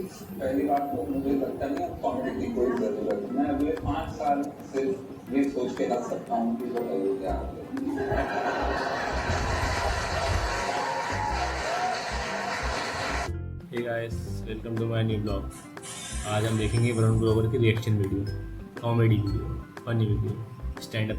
पहली बात तो मुझे लगता नहीं है कॉमेडी की कोई जरूरत है। मैं अगले 5 साल सिर्फ ये सोच के हंस सकता हूँ कि वो अयोध्या आ गए। Hey guys, welcome to my new blog. आज हम देखेंगे वरुण ग्रोवर की reaction video, comedy video, funny video, stand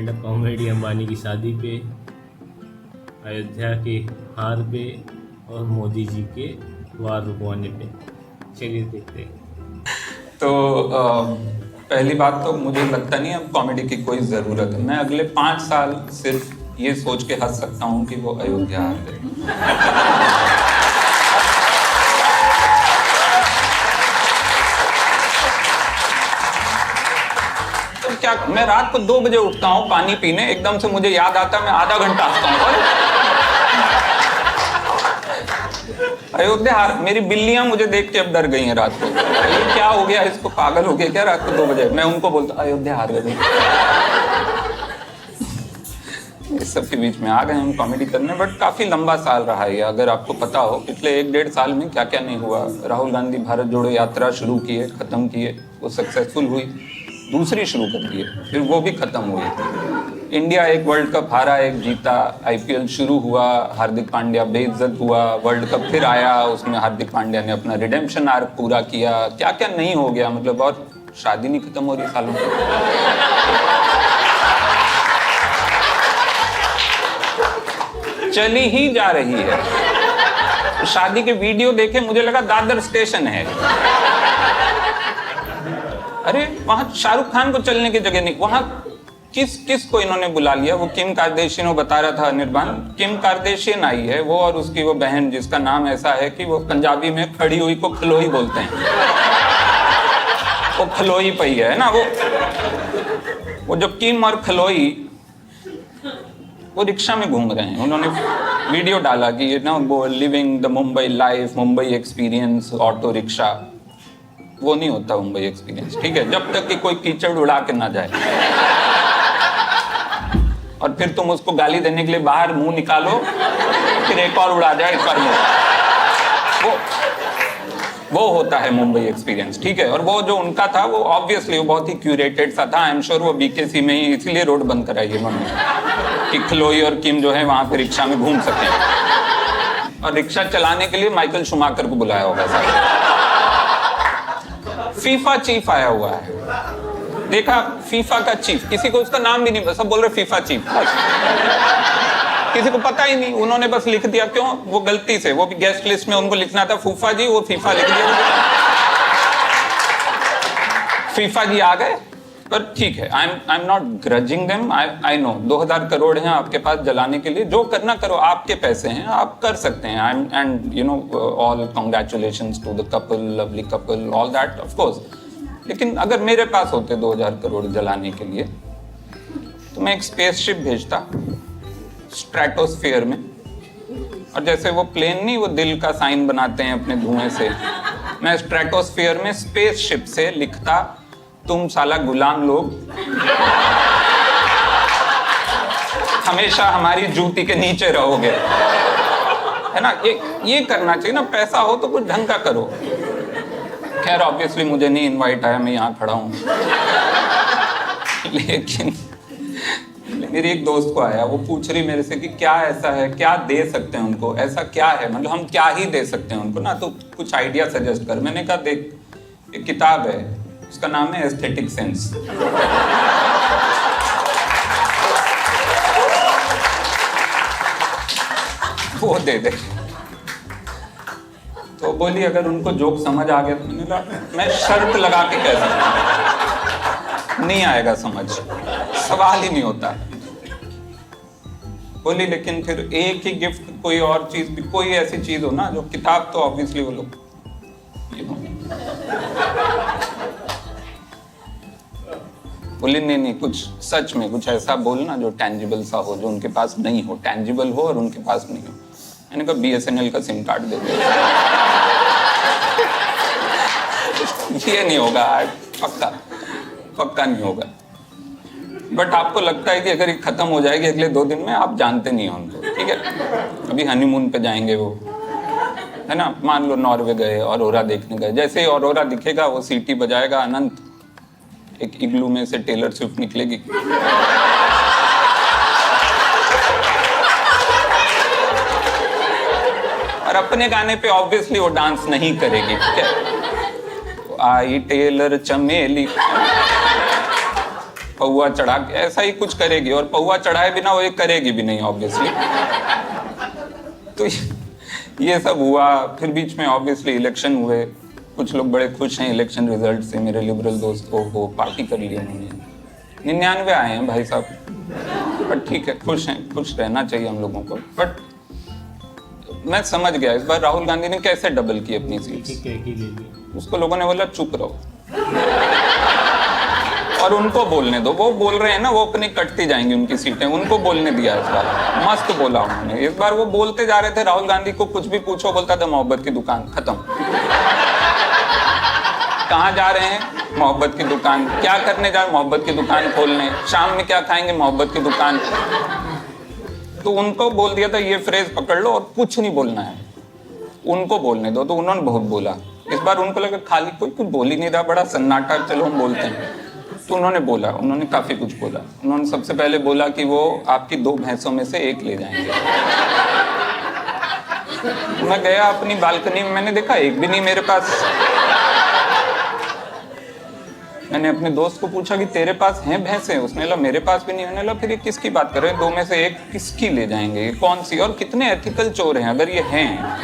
up comedy Ambani की शादी पे, अयोध्या के हार पे और मोदी जी के वार रुकवाने पे। चलिए देखते हैं। तो पहली बात तो मुझे लगता नहीं है कॉमेडी की कोई ज़रूरत है। मैं अगले 5 साल सिर्फ ये सोच के हंस सकता हूँ कि वो अयोध्या आ गए। तो क्या मैं रात को 2 बजे उठता हूँ पानी पीने, एकदम से मुझे याद आता है, मैं आधा घंटा हंसता हूँ। अयोध्या, मेरी बिल्लियां मुझे देख के अब डर गई हैं रात को। ये क्या हो गया, इसको पागल हो गया क्या रात को 2 बजे? मैं उनको बोलता अयोध्या हार गई। इस सब के बीच में आ गए हम कॉमेडी करने, बट काफी लंबा साल रहा है। अगर आपको पता हो पिछले 1-1.5 साल में क्या क्या नहीं हुआ। राहुल गांधी भारत जोड़ो यात्रा शुरू किए, खत्म किए, वो सक्सेसफुल हुई, दूसरी शुरू कर दी, फिर वो भी खत्म हुई। इंडिया एक वर्ल्ड कप हारा, एक जीता, आईपीएल शुरू हुआ, हार्दिक पांड्या बेइज्जत हुआ, वर्ल्ड कप फिर आया, उसमें हार्दिक पांड्या ने अपना रिडेम्पशन आर्क पूरा किया, क्या क्या नहीं हो गया। मतलब और शादी नहीं खत्म हो रही सालों से। चली ही जा रही है। शादी के वीडियो देखे मुझे लगा दादर स्टेशन है। अरे वहां शाहरुख खान को चलने की जगह नहीं, वहां किस को इन्होंने बुला लिया। वो किम कार्दाशियन, वो बता रहा था निर्बान, किम कार्दाशियन आई है, वो और उसकी वो बहन जिसका नाम ऐसा है कि वो पंजाबी में खड़ी हुई को खलोई बोलते हैं। वो खलोई पई है ना, वो जो किम और खलोई वो रिक्शा में घूम रहे हैं। उन्होंने वीडियो डाला कि ये ना वो living the Mumbai life, Mumbai experience, auto rickshaw. वो नहीं होता मुंबई एक्सपीरियंस, ठीक है, जब तक कि कोई कीचड़ उड़ा के ना जाए। और फिर तुम उसको गाली देने के लिए बाहर मुंह निकालो, फिर एक और उड़ा जाए, एक और वो होता है मुंबई एक्सपीरियंस, ठीक है। और वो जो उनका था वो ऑब्वियसली वो बहुत ही क्यूरेटेड सा था। आई एम श्योर वो बीकेसी में ही इसीलिए रोड बंद कराई है उन्होंने कि खलोई और किम जो है वहां पे रिक्शा में घूम सके। और रिक्शा चलाने के लिए माइकल शुमाकर को बुलाया होगा साहब। फीफा चीफ आया हुआ है, देखा, फीफा का चीफ, किसी को उसका नाम भी नहीं, सब बोल रहे फीफा चीफ, किसी को पता ही नहीं। उन्होंने बस लिख दिया, क्यों? वो गलती से, वो भी गेस्ट लिस्ट में उनको लिखना था फूफा जी, वो फीफा लिख दिया। फीफा जी आ गए, पर ठीक है, I am not ग्रजिंग them. I know 2000 crore हैं आपके पास जलाने के लिए, जो करना करो, आपके पैसे हैं, आप कर सकते हैं। And you know all congratulations to the couple, lovely couple, all that of course. लेकिन अगर मेरे पास होते 2000 करोड़ जलाने के लिए, तो मैं एक स्पेसशिप भेजता स्ट्रेटोस्फीयर में, और जैसे वो प्लेन नहीं, वो दिल का साइन बनाते हैं अपने धुएं से, मैं स्ट्रेटोस्फीयर में स्पेसशिप से लिखता, तुम साला गुलाम लोग हमेशा हमारी जूती के नीचे रहोगे, है ना। ये करना चाहिए ना, पैसा हो तो कुछ ढंग का करो। खैर ऑब्वियसली मुझे नहीं इनवाइट आया, मैं यहाँ खड़ा हूँ। लेकिन मेरी एक दोस्त को आया, वो पूछ रही मेरे से कि क्या ऐसा है, क्या दे सकते हैं उनको, ऐसा क्या है, मतलब हम क्या ही दे सकते हैं उनको ना, तो कुछ आइडिया सजेस्ट कर। मैंने कहा देख, एक किताब है, उसका नाम है एस्थेटिक सेंस। वो दे दे। तो बोली अगर उनको जोक समझ आ गया, तो मैंने कहा मैं शर्त लगा के कह सकता नहीं आएगा समझ, सवाल ही नहीं होता। बोली लेकिन फिर एक ही गिफ्ट, कोई और चीज भी, कोई ऐसी चीज हो ना जो, किताब तो ऑब्वियसली वो लोग बोली नहीं, कुछ सच में कुछ ऐसा बोलना जो टैंजिबल सा हो, जो उनके पास नहीं हो, टैंजिबल हो और उनके पास नहीं हो। मैंने कहा BSNL का सिम कार्ड दे दो। ये नहीं होगा, पक्का नहीं होगा। बट आपको लगता है कि अगर ये खत्म हो जाएगी अगले 2 दिन में, आप जानते नहीं हो उनको, ठीक है। अभी हनीमून पे जाएंगे वो, है ना, मान लो नॉर्वे गए, ऑरोरा देखने गए, जैसे ही ऑरोरा दिखेगा वो सीटी बजाएगा अनंत, एक इग्लू में से टेलर स्विफ्ट निकलेगी। और अपने गाने पे ऑब्वियसली वो डांस नहीं करेगी, ठीक है। आई टेलर चमेली, पौआ चढ़ा के ऐसा ही कुछ करेगी, और पौआ चढ़ाए बिना वो ये करेगी भी नहीं ऑब्वियसली। तो ये सब हुआ, फिर बीच में ऑब्वियसली इलेक्शन हुए, कुछ लोग बड़े खुश हैं इलेक्शन रिजल्ट से, मेरे लिबरल दोस्त को वो पार्टी कर ली उन्होंने, 99 आए हैं भाई साहब, बट ठीक है, खुश हैं, खुश रहना चाहिए हम लोगों को। बट मैं समझ गया इस बार राहुल गांधी ने कैसे डबल की अपनी सीट। उसको लोगों ने बोला चुप रहो और उनको बोलने दो, वो बोल रहे हैं ना, वो अपनी कटती जाएंगी उनकी सीटें, उनको बोलने दिया इस बार, मस्त बोला उन्होंने। इस बार वो बोलते जा रहे थे, राहुल गांधी को कुछ भी पूछो बोलता था मोहब्बत की दुकान, खत्म। कहाँ जा रहे हैं? मोहब्बत की दुकान। क्या करने जा रहे? मोहब्बत की दुकान खोलने। शाम में क्या खाएंगे? मोहब्बत की दुकान। तो उनको बोल दिया था ये फ्रेज पकड़ लो और कुछ नहीं बोलना है, उनको बोलने दो। तो उन्होंने बहुत बोला इस बार, उनको लगा खाली कोई कुछ बोल ही नहीं रहा, बड़ा सन्नाटा, चलो हम बोलते हैं। तो उन्होंने बोला, उन्होंने काफी कुछ बोला। उन्होंने सबसे पहले बोला कि वो आपकी 2 भैंसों में से एक ले जाएंगे। मैं गया अपनी बालकनी में, मैंने देखा एक भी नहीं मेरे पास। मैंने अपने दोस्त को पूछा कि तेरे पास हैं भैंसे? उसने बोला मेरे पास भी नहीं। मैंने बोला फिर ये किसकी बात कर रहे हैं? 2 में से एक किसकी ले जाएंगे? ये कौन सी? और कितने एथिकल चोर हैं अगर ये हैं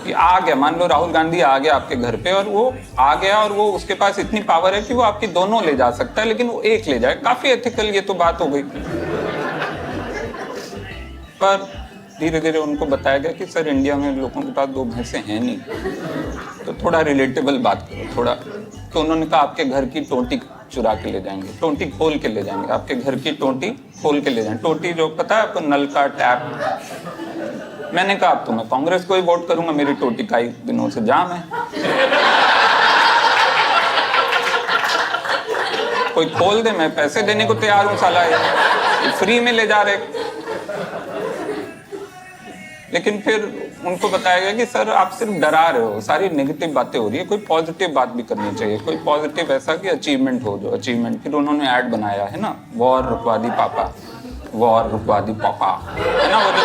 कि आ गया, मान लो राहुल गांधी आ गया आपके घर पे, और वो आ गया और वो उसके पास इतनी पावर है कि वो आपकी दोनों ले जा सकता है, लेकिन वो एक ले जाए, काफी एथिकल ये तो बात हो गई। पर धीरे धीरे उनको बताया गया कि सर इंडिया में लोगों के पास 2 भैंसे हैं नहीं, तो थोड़ा रिलेटेबल बात करो थोड़ा। तो उन्होंने कहा आपके घर की टोटी चुरा के ले जाएंगे, टोटी खोल के ले जाएंगे, आपके घर की टोटी खोल के ले जाएंगे। टोटी जो पता है आपको, नल का टैप। मैंने कहा अब तो मैं कांग्रेस को ही वोट करूंगा, मेरी टोटी कई दिनों से जाम है, कोई खोल दे, मैं पैसे देने को तैयार हूं, साला ये फ्री में ले जा रहे। लेकिन फिर उनको बताया गया कि सर आप सिर्फ डरा रहे हो, सारी नेगेटिव बातें हो रही है, कोई पॉजिटिव बात भी करनी चाहिए, कोई पॉजिटिव ऐसा कि अचीवमेंट हो, जो अचीवमेंट। फिर उन्होंने ऐड बनाया है ना, वॉर रुकवा दी पापा, वॉर रुकवा दी पापा, है ना वो जो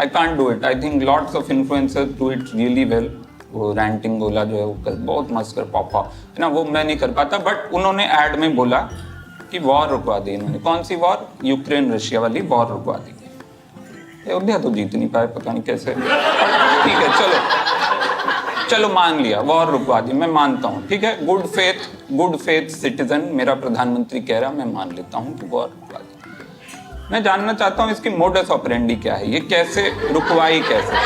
I can't do it, I think lots of influencers do it really well. वो रैंटिंग गोला जो है वो बहुत मस्त कर पापा, है ना, वो मैं नहीं कर पाता। बट उन्होंने ऐड में बोला कि वॉर रुकवा दी इन्होंने। कौन सी वॉर? यूक्रेन रशिया वाली वॉर रुकवा दी। अयोध्या तो जीत नहीं पाए, पता नहीं कैसे। ठीक है, चलो मान लिया, वॉर रुकवा दी, मैं मानता हूँ, ठीक है, गुड फेथ सिटीजन मेरा प्रधानमंत्री कह रहा, मैं मान लेता हूँ कि वॉर रुकवा दी। मैं जानना चाहता हूँ इसकी मोडस ऑपरेंडी क्या है, ये कैसे रुकवाई, कैसे,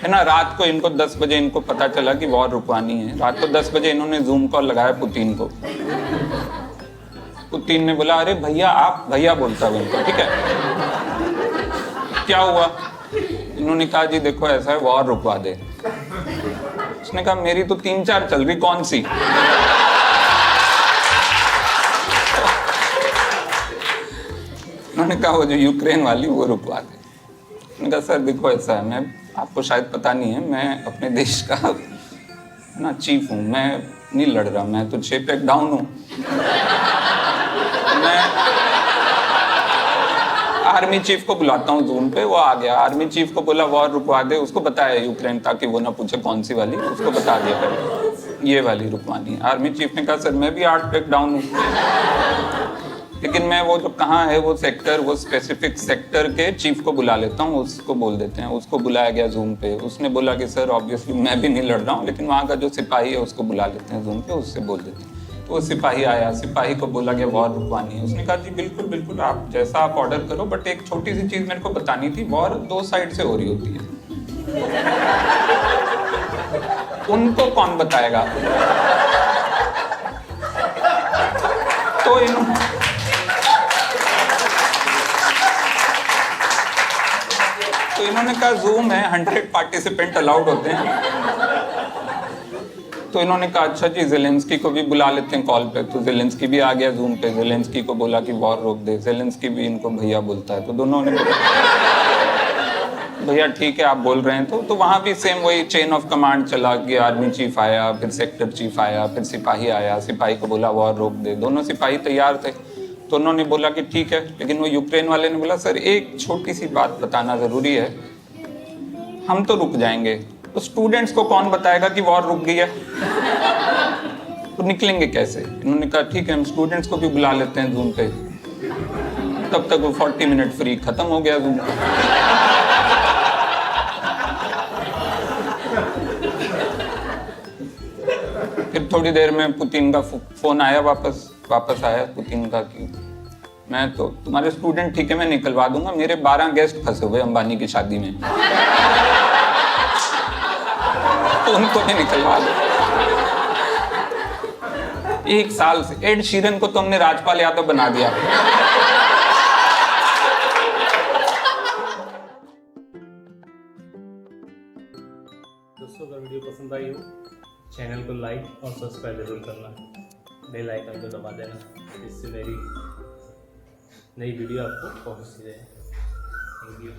है ना। रात को इनको 10 बजे इनको पता चला कि वॉर रुकवानी है, रात को 10 बजे इन्होंने जूम कॉल लगाया पुतिन को। पुतिन ने बोला अरे भैया, आप भैया बोलता है उनको, ठीक है, क्या हुआ? इन्होंने कहा जी देखो ऐसा है, वॉर रुकवा दे। उसने कहा मेरी तो 3-4 चल रही, कौन सी? उन्होंने कहा वो जो यूक्रेन वाली वो रुकवा दे। उन्होंने कहा सर देखो ऐसा है, मैं, आपको शायद पता नहीं है, मैं अपने देश का ना चीफ हूँ, मैं नहीं लड़ रहा, मैं तो 6 पैक डाउन हूँ। मैं आर्मी चीफ को बुलाता हूँ जूम पे, वो आ गया। आर्मी चीफ को बोला वॉर रुकवा दे, उसको बताया यूक्रेन, ताकि वो ना पूछे कौन सी वाली, उसको बता दिया पहले ये वाली रुकवानी है। आर्मी चीफ ने कहा सर मैं भी 8 पैक डाउन हूँ, लेकिन मैं वो जो कहाँ है वो सेक्टर, वो स्पेसिफिक सेक्टर के चीफ को बुला लेता हूँ, उसको बोल देते हैं। उसको बुलाया गया जूम पे, उसने बोला कि सर ऑब्वियसली मैं भी नहीं लड़ रहा हूँ, लेकिन वहाँ का जो सिपाही है उसको बुला लेते हैं जूम पे, उससे बोल देते हैं। तो वो सिपाही आया, सिपाही को बोला गया वॉर रुकवानी है। उसने कहा जी बिल्कुल बिल्कुल, आप जैसा आप ऑर्डर करो, बट एक छोटी सी चीज मेरे को बतानी थी, वॉर 2 साइड से हो रही होती है, उनको कौन बताएगा? तो इन्होंने कहा जूम है, 100 पार्टिसिपेंट अलाउड होते हैं। तो इन्होंने कहा अच्छा जी ज़ेलेंस्की को भी बुला लेते हैं कॉल पे। तो ज़ेलेंस्की भी आ गया जूम पे, ज़ेलेंस्की को बोला कि वॉर रोक दे। ज़ेलेंस्की भी इनको भैया बोलता है, तो दोनों ने भैया ठीक है आप बोल रहे हैं तो वहाँ भी सेम वही चेन ऑफ कमांड चला कि आर्मी चीफ आया, फिर सेक्टर चीफ आया, फिर सिपाही आया, सिपाही को बोला वॉर रोक दे। दोनों सिपाही तैयार थे तो उन्होंने बोला कि ठीक है, लेकिन वो यूक्रेन वाले ने बोला सर एक छोटी सी बात बताना ज़रूरी है, हम तो रुक जाएंगे तो स्टूडेंट्स को कौन बताएगा कि वॉर रुक गई है, तो निकलेंगे कैसे। इन्होंने कहा ठीक है हम स्टूडेंट्स को भी बुला लेते हैं जूम पे। तब तक वो 40 मिनट फ्री खत्म हो गया जूम। फिर थोड़ी देर में पुतिन का फोन आया, वापस आया पुतिन का कि मैं तो तुम्हारे स्टूडेंट ठीक है मैं निकलवा दूंगा, मेरे 12 गेस्ट फंसे हुए अंबानी की शादी में तो उनको भी निकलवा दो। 1 साल से एड शीरन को तो हमने राजपाल यादव बना दिया। दोस्तों अगर वीडियो पसंद आई हो चैनल को लाइक और सब्सक्राइब जरूर करना, बेल आइकन को दबा देना, इससे मेरी नई वीडियो आपको पहुंचती रहे। Thank you.